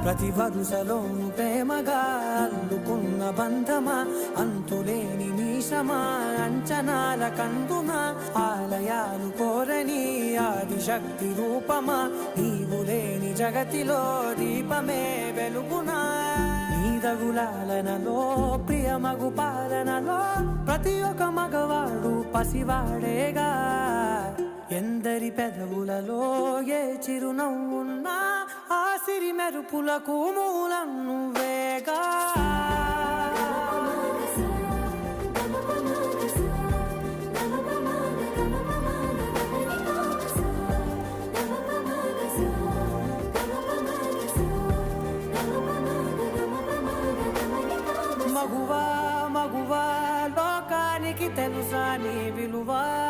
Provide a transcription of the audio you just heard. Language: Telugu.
ప్రతి వరుసలోను ప్రేమగా అల్లుకున్న బంధమా, అంతులేని నీశమా, అంచనాల కందున ఆలయాలు కోరని ఆదిశక్తి రూపమా, నీవు లేని జగతిలో దీపమే వెలుగునా. నీదగులాలనలో ప్రియమగు పాలనలో ప్రతి ఒక్క మగవాడు పసివాడేగా. ఎందరి పెదవులలో ఏ చిరునవ్వున్నా ఆ సిరి మెరుపులకు మూలం నువ్వేగా. మగువా మగువా లోకానికి తెలుసా నీ విలువా.